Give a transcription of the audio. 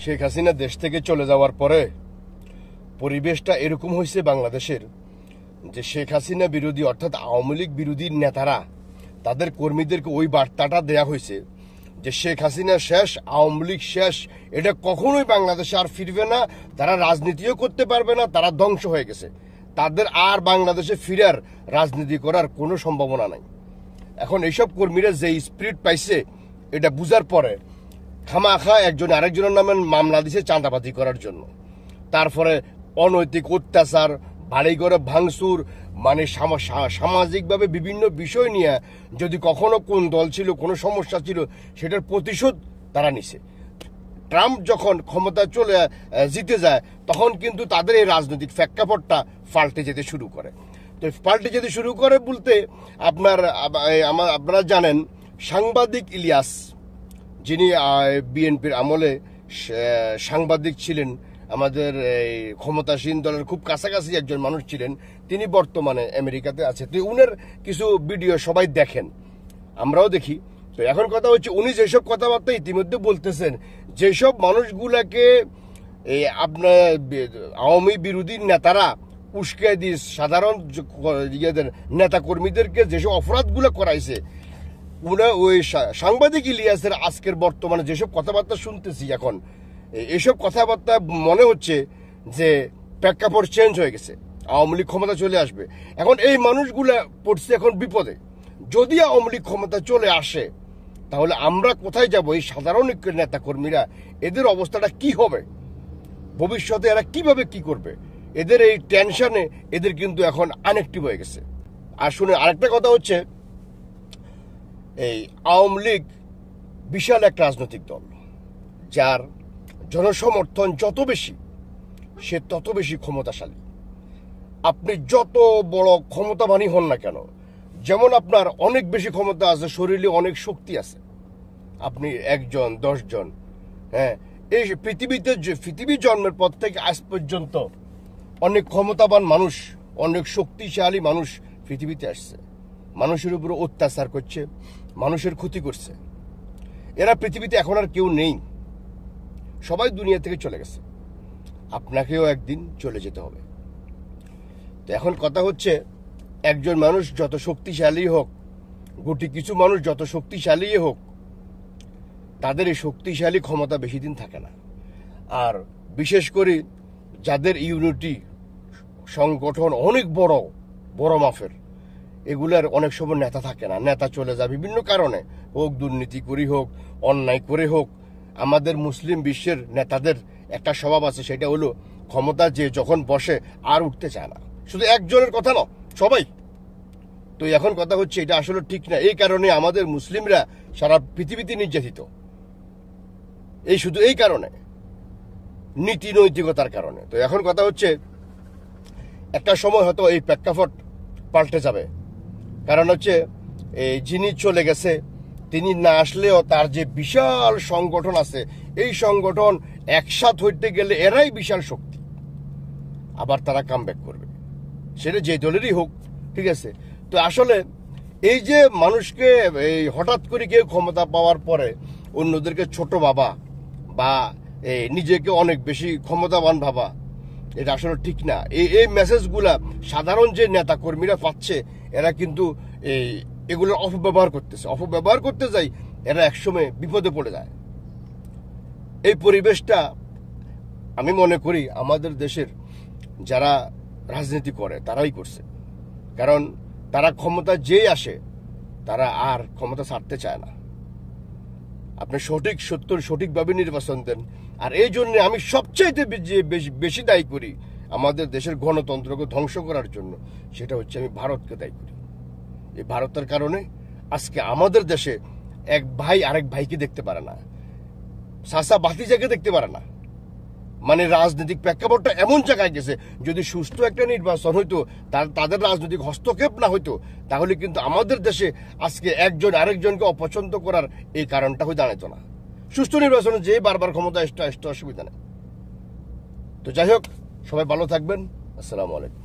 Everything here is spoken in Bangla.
শেখ হাসিনা দেশ থেকে চলে যাওয়ার পরে পরিবেশটা এরকম হয়েছে বাংলাদেশের যে শেখ হাসিনা বিরোধী অর্থাৎ আওয়ামী লীগ বিরোধী নেতারা তাদের কর্মীদেরকে ওই বার্তাটা দেয়া হয়েছে যে শেখ হাসিনা শেষ, আওয়ামী লীগ শেষ, এটা কখনোই বাংলাদেশে আর ফিরবে না, তারা রাজনীতিও করতে পারবে না, তারা ধ্বংস হয়ে গেছে, তাদের আর বাংলাদেশে ফিরার রাজনীতি করার কোনো সম্ভাবনা নাই। এখন এইসব কর্মীরা যে স্পিরিট পাইছে এটা বুঝার পরে খামাখা একজন আরেকজনের নামে মামলা দিছে চাঁদাবাজি করার জন্য, তারপরে অনৈতিক অত্যাচার, বাড়িঘরে ভাঙচুর, মানে সামাজিকভাবে বিভিন্ন বিষয় নিয়ে যদি কখনো কোন দল ছিল, কোনো সমস্যা ছিল, সেটার প্রতিশোধ তারা নিছে। ট্রাম্প যখন ক্ষমতায় জিতে যায় তখন কিন্তু তাদের এই রাজনৈতিক প্রেক্ষাপটটা পাল্টে যেতে শুরু করে। তো পাল্টে যেতে শুরু করে বলতে আপনারা জানেন সাংবাদিক ইলিয়াস, যিনি বিএনপির আমলে সাংবাদিক ছিলেন, আমাদের এই ক্ষমতাসীন দলের খুব কাছাকাছি একজন মানুষ ছিলেন, তিনি বর্তমানে আমেরিকাতে আছে। তো উনার কিছু ভিডিও সবাই দেখেন, আমরাও দেখি। তো এখন কথা হচ্ছে উনি যেসব কথাবার্তা ইতিমধ্যে বলতেছেন, যেসব মানুষগুলাকে আপনার আওয়ামী বিরোধী নেতারা উস্কে দিয়ে সাধারণ নেতা কর্মীদেরকে যেসব অপরাধগুলো করাইছে, উনি ওই সাংবাদিক ইলিয়াসের আজকের বর্তমানে যেসব কথাবার্তা শুনতেছি এখন, এসব কথাবার্তা মনে হচ্ছে যে প্রেক্ষাপট চেঞ্জ হয়ে গেছে, আওয়ামী লীগ ক্ষমতা চলে আসবে। এখন এই মানুষগুলা পড়ছে এখন বিপদে। যদি আওয়ামী লীগ ক্ষমতা চলে আসে তাহলে আমরা কোথায় যাব? এই সাধারণ নেতা কর্মীরা, এদের অবস্থাটা কি হবে? ভবিষ্যতে এরা কিভাবে কি করবে? এদের এই টেনশনে এদের কিন্তু এখন আনএক্টিভ হয়ে গেছে। আর শুনে আরেকটা কথা হচ্ছে, এই আওয়ামী লীগ বিশাল এক রাজনৈতিক দল, যার জনসমর্থন যত বেশি সে তত বেশি ক্ষমতাশালী। আপনি যত বড় ক্ষমতাবানই হন না কেন, যেমন আপনার অনেক বেশি ক্ষমতা আছে, শরীরে অনেক শক্তি আছে, আপনি 1 জন 10 জন, হ্যাঁ, এই পৃথিবী জন্মের পর থেকে আজ পর্যন্ত অনেক ক্ষমতাবান মানুষ, অনেক শক্তিশালী মানুষ পৃথিবীতে আসছে, মানুষের উপর অত্যাচার করছে, মানুষের ক্ষতি করছে। এরা পৃথিবীতে এখন আর কেউ নেই, সবাই দুনিয়া থেকে চলে গেছে, আপনাকেও একদিন চলে যেতে হবে। তো এখন কথা হচ্ছে, একজন মানুষ যত শক্তিশালী হোক, গুটি কিছু মানুষ যত শক্তিশালী হোক, তাদের এই শক্তিশালী ক্ষমতা বেশি দিন থাকে না। আর বিশেষ করে যাদের ইউনিটি সংগঠন অনেক বড় বড় মাপের, এগুলার অনেক সময় নেতা থাকে না, নেতা চলে যায় বিভিন্ন কারণে, হোক দুর্নীতি করি, হোক অন্যায় করে হোক। আমাদের মুসলিম বিশ্বের নেতাদের একটা স্বভাব আছে, সেটা হলো ক্ষমতা যে যখন বসে আর উঠতে চায় না। শুধু একজনের কথা না, সবাই। তো এখন কথা হচ্ছে এটা আসলে ঠিক না। এই কারণে আমাদের মুসলিমরা সারা পৃথিবীতে নির্যাতিত, শুধু এই কারণে, নীতি নৈতিকতার কারণে। তো এখন কথা হচ্ছে একটা সময় হয়তো এই প্রেক্ষাপট পাল্টে যাবে। কারণ হচ্ছে এই যিনি চলে গেছে তিনি না আসলেও তার যে বিশাল সংগঠন আছে, এই সংগঠন একসাথ হইতে গেলে এরাই বিশাল শক্তি, আবার তারা কামব্যাক করবে, সেটা যে দলেরই হোক, ঠিক আছে। তো আসলে এই যে মানুষকে এই হঠাৎ করে কেউ ক্ষমতা পাওয়ার পরে অন্যদেরকে ছোট ভাবা বা নিজেকে অনেক বেশি ক্ষমতাবান ভাবা, এটা আসলে ঠিক না। এই মেসেজগুলা সাধারণ যে নেতা কর্মীরা পাচ্ছে, এরা কিন্তু এগুলোর অপব্যবহার করতেছে। অপব্যবহার করতে যাই এরা একসময় বিপদে পড়ে যায়। এই পরিবেশটা আমি মনে করি আমাদের দেশের যারা রাজনীতি করে তারাই করছে। কারণ তারা ক্ষমতা যেই আসে তারা আর ক্ষমতা ছাড়তে চায় না। আপনি সঠিকভাবে নির্বাচন দেন। আর এই জন্য আমি সবচাইতে বেশি দায়ী করি আমাদের দেশের গণতন্ত্রকে ধ্বংস করার জন্য, সেটা হচ্ছে আমি ভারতকে দায়ী করি। এই ভারতের কারণে আজকে আমাদের দেশে এক ভাই আরেক ভাইকে দেখতে পারে না, চাচা ভাতিজাকে দেখতে পারে না। মানে রাজনৈতিক প্রেক্ষাপটটা এমন জায়গায় গেছে, যদি সুষ্ঠু একটা নির্বাচন হইতো, তাদের রাজনৈতিক হস্তক্ষেপ না হইতো, তাহলে কিন্তু আমাদের দেশে আজকে একজন আরেকজনকে অপছন্দ করার এই কারণটা হয়ে দাঁড়াতো না। সুষ্ঠু নির্বাচনে যে বারবার ক্ষমতা আসতে অসুবিধা নেই। তো যাই হোক, সবাই ভালো থাকবেন। আসসালামু আলাইকুম।